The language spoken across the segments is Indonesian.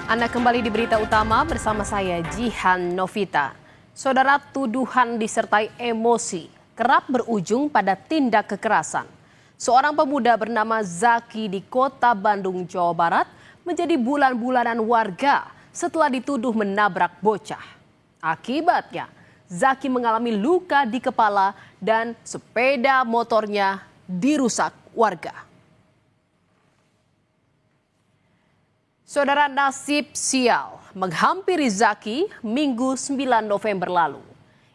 Anda kembali di berita utama bersama saya Jihan Novita. Saudara, tuduhan disertai emosi kerap berujung pada tindak kekerasan. Seorang pemuda bernama Zaki di Kota Bandung, Jawa Barat menjadi bulan-bulanan warga setelah dituduh menabrak bocah. Akibatnya, Zaki mengalami luka di kepala dan sepeda motornya dirusak warga. Saudara, nasib sial menghampiri Zaki Minggu 9 November lalu.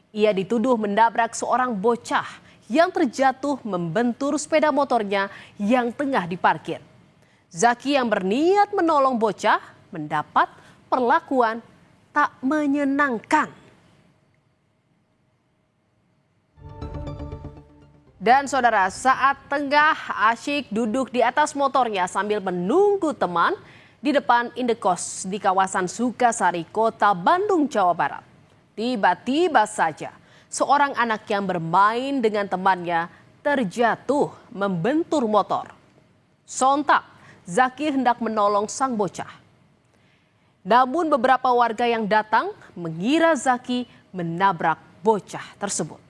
Ia dituduh menabrak seorang bocah yang terjatuh membentur sepeda motornya yang tengah diparkir. Zaki yang berniat menolong bocah mendapat perlakuan tak menyenangkan. Dan saudara, saat tengah asyik duduk di atas motornya sambil menunggu teman di depan Indekos di kawasan Sukasari, Kota Bandung, Jawa Barat. Tiba-tiba saja seorang anak yang bermain dengan temannya terjatuh membentur motor. Sontak, Zaki hendak menolong sang bocah. Namun beberapa warga yang datang mengira Zaki menabrak bocah tersebut.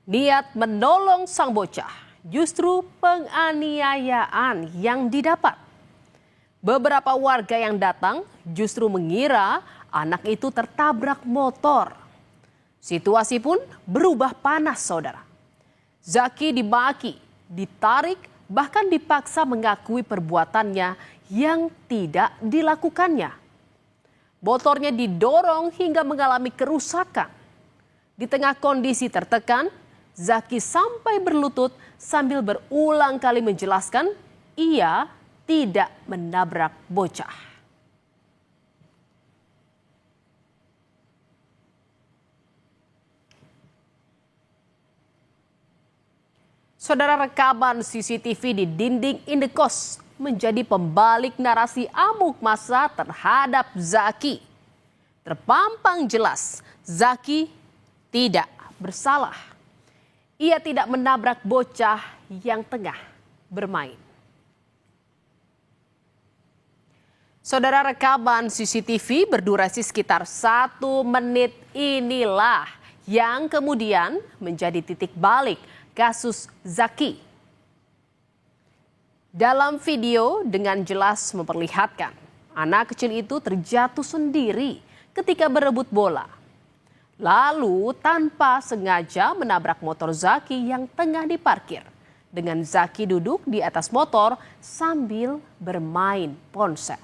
Niat menolong sang bocah, justru penganiayaan yang didapat. Beberapa warga yang datang justru mengira anak itu tertabrak motor. Situasi pun berubah panas, saudara. Zaki dimaki, ditarik, bahkan dipaksa mengakui perbuatannya yang tidak dilakukannya. Motornya didorong hingga mengalami kerusakan. Di tengah kondisi tertekan, Zaki sampai berlutut sambil berulang kali menjelaskan ia tidak menabrak bocah. Saudara, rekaman CCTV di dinding Indekos menjadi pembalik narasi amuk massa terhadap Zaki. Terpampang jelas, Zaki tidak bersalah. Ia tidak menabrak bocah yang tengah bermain. Saudara, rekaman CCTV berdurasi sekitar 1 menit inilah yang kemudian menjadi titik balik kasus Zaki. Dalam video dengan jelas memperlihatkan anak kecil itu terjatuh sendiri ketika berebut bola. Lalu tanpa sengaja menabrak motor Zaki yang tengah diparkir. Dengan Zaki duduk di atas motor sambil bermain ponsel.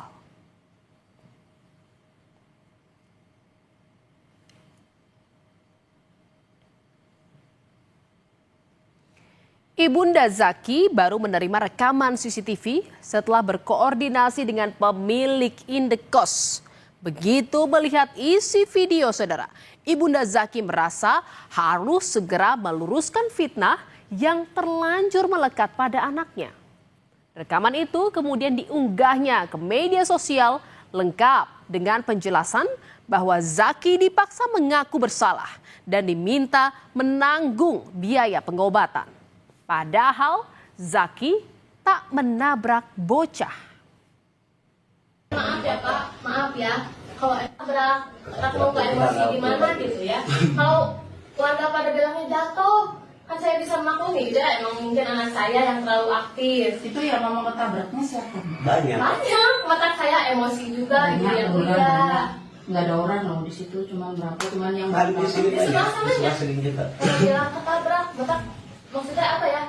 Ibunda Zaki baru menerima rekaman CCTV setelah berkoordinasi dengan pemilik Indekos. Begitu melihat isi video, saudara, Ibunda Zaki merasa harus segera meluruskan fitnah yang terlanjur melekat pada anaknya. Rekaman itu kemudian diunggahnya ke media sosial lengkap dengan penjelasan bahwa Zaki dipaksa mengaku bersalah dan diminta menanggung biaya pengobatan. Padahal Zaki tak menabrak bocah. Maaf ya Pak, maaf ya. Kalau nabrak, mau ke emosi gimana gitu ya. Kalau keluarga pada bilangnya jatuh, kan saya bisa maklumi gitu ya. Emang mungkin anak saya yang terlalu aktif. Itu yang mama ketabraknya siapa? Banyak, mata saya emosi juga gitu ya. Nggak ada orang loh di situ, cuma berapa, cuman yang di sebelah sana ya. Kalau bilang ketabrak, betak maksudnya apa ya?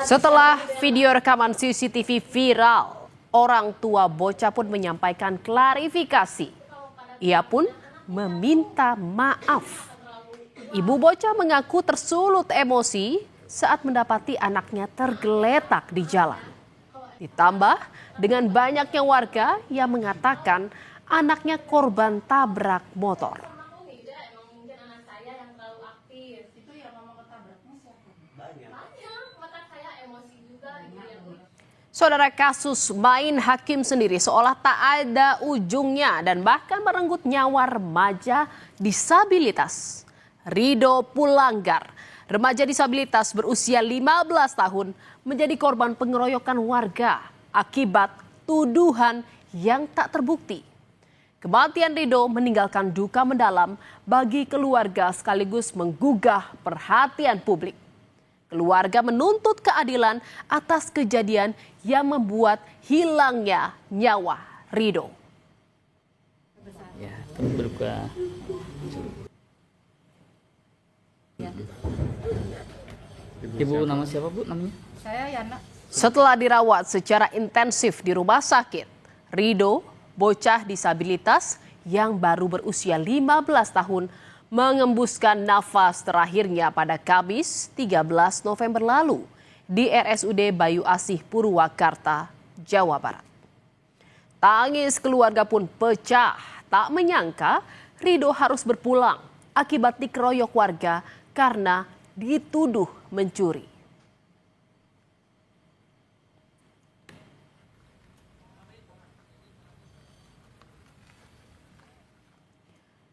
Setelah video rekaman CCTV viral, orang tua bocah pun menyampaikan klarifikasi. Ia pun meminta maaf. Ibu bocah mengaku tersulut emosi saat mendapati anaknya tergeletak di jalan. Ditambah dengan banyaknya warga yang mengatakan anaknya korban tabrak motor. Saudara, kasus main hakim sendiri seolah tak ada ujungnya dan bahkan merenggut nyawa remaja disabilitas. Ridho Pulanggar Remaja disabilitas berusia 15 tahun menjadi korban pengeroyokan warga akibat tuduhan yang tak terbukti. Kematian Rido meninggalkan duka mendalam bagi keluarga sekaligus menggugah perhatian publik. Keluarga menuntut keadilan atas kejadian yang membuat hilangnya nyawa Rido. Ya, turut berduka. Ibu nama siapa Bu namanya? Saya Yana. Setelah dirawat secara intensif di rumah sakit, Rido, bocah disabilitas yang baru berusia 15 tahun, mengembuskan nafas terakhirnya pada Kamis 13 November lalu di RSUD Bayu Asih Purwakarta, Jawa Barat. Tangis keluarga pun pecah, tak menyangka Rido harus berpulang akibat dikeroyok warga karena dituduh mencuri.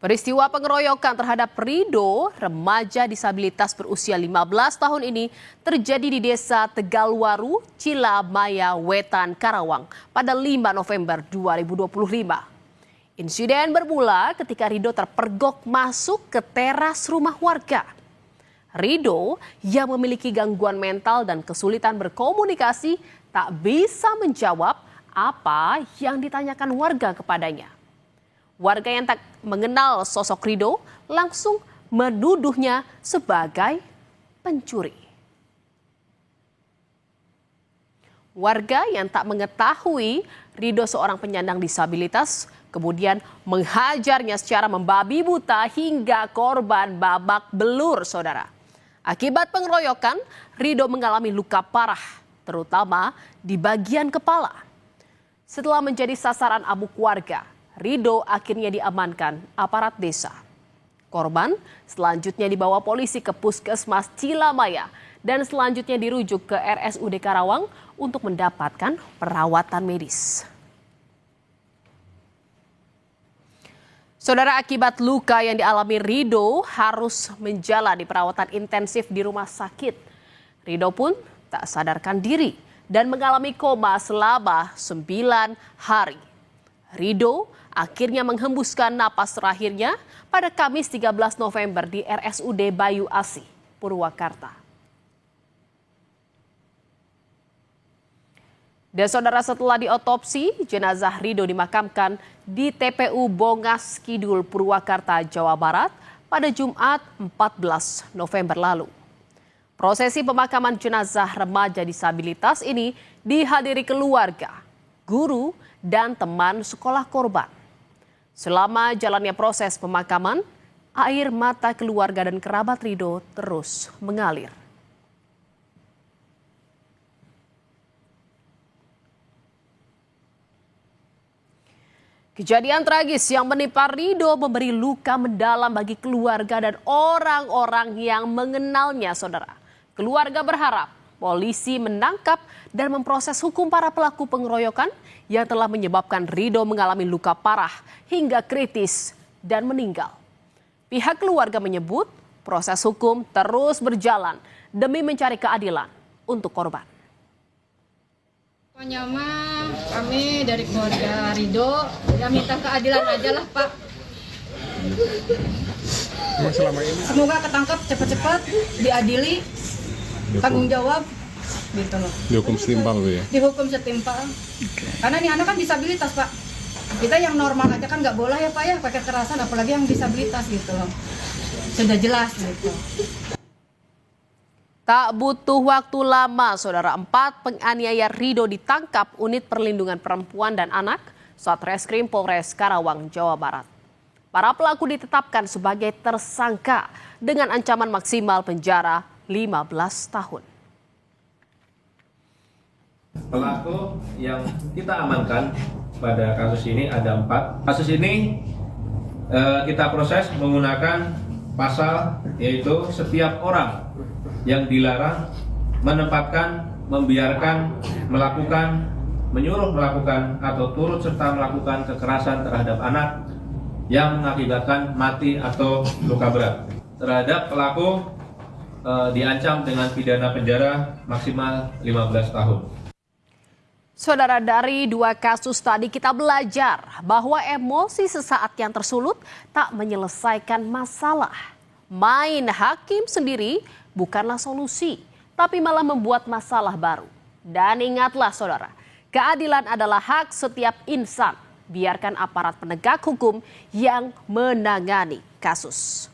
Peristiwa pengeroyokan terhadap Rido, remaja disabilitas berusia 15 tahun ini terjadi di Desa Tegalwaru, Cilamaya Wetan, Karawang pada 5 November 2025. Insiden bermula ketika Rido terpergok masuk ke teras rumah warga. Rido yang memiliki gangguan mental dan kesulitan berkomunikasi tak bisa menjawab apa yang ditanyakan warga kepadanya. Warga yang tak mengenal sosok Rido langsung menuduhnya sebagai pencuri. Warga yang tak mengetahui Rido seorang penyandang disabilitas kemudian menghajarnya secara membabi buta hingga korban babak belur, saudara. Akibat pengeroyokan, Rido mengalami luka parah, terutama di bagian kepala. Setelah menjadi sasaran amuk warga, Rido akhirnya diamankan aparat desa. Korban selanjutnya dibawa polisi ke Puskesmas Cilamaya dan selanjutnya dirujuk ke RSUD Karawang untuk mendapatkan perawatan medis. Saudara, akibat luka yang dialami Rido harus menjalani perawatan intensif di rumah sakit. Rido pun tak sadarkan diri dan mengalami koma selama 9 hari. Rido akhirnya menghembuskan napas terakhirnya pada Kamis 13 November di RSUD Bayu Asih, Purwakarta. Dan saudara, setelah diotopsi, jenazah Rido dimakamkan di TPU Bongas Kidul, Purwakarta, Jawa Barat pada Jumat 14 November lalu. Prosesi pemakaman jenazah remaja disabilitas ini dihadiri keluarga, guru, dan teman sekolah korban. Selama jalannya proses pemakaman, air mata keluarga dan kerabat Rido terus mengalir. Kejadian tragis yang menimpa Rido memberi luka mendalam bagi keluarga dan orang-orang yang mengenalnya, saudara. Keluarga berharap polisi menangkap dan memproses hukum para pelaku pengeroyokan yang telah menyebabkan Rido mengalami luka parah hingga kritis dan meninggal. Pihak keluarga menyebut proses hukum terus berjalan demi mencari keadilan untuk korban. Pokoknya mah kami dari keluarga Rido ya minta keadilan aja lah Pak. Semoga ketangkap cepat-cepat, diadili, tanggung jawab gitu loh. Dihukum setimpal tuh ya? Dihukum setimpal. Karena ini anak kan disabilitas Pak. Kita yang normal aja kan nggak boleh ya Pak ya pakai kekerasan, apalagi yang disabilitas gitu loh. Sudah jelas gitu. Tak butuh waktu lama, saudara, 4 penganiaya Rido ditangkap unit perlindungan perempuan dan anak Satreskrim Polres Karawang, Jawa Barat. Para pelaku ditetapkan sebagai tersangka dengan ancaman maksimal penjara 15 tahun. Pelaku yang kita amankan pada kasus ini ada 4. Kasus ini kita proses menggunakan pasal yaitu setiap orang yang dilarang menempatkan, membiarkan, melakukan, menyuruh melakukan atau turut serta melakukan kekerasan terhadap anak yang mengakibatkan mati atau luka berat. Terhadap pelaku diancam dengan pidana penjara maksimal 15 tahun. Saudara, dari dua kasus tadi kita belajar bahwa emosi sesaat yang tersulut tak menyelesaikan masalah. Main hakim sendiri bukanlah solusi, tapi malah membuat masalah baru. Dan ingatlah saudara, keadilan adalah hak setiap insan. Biarkan aparat penegak hukum yang menangani kasus.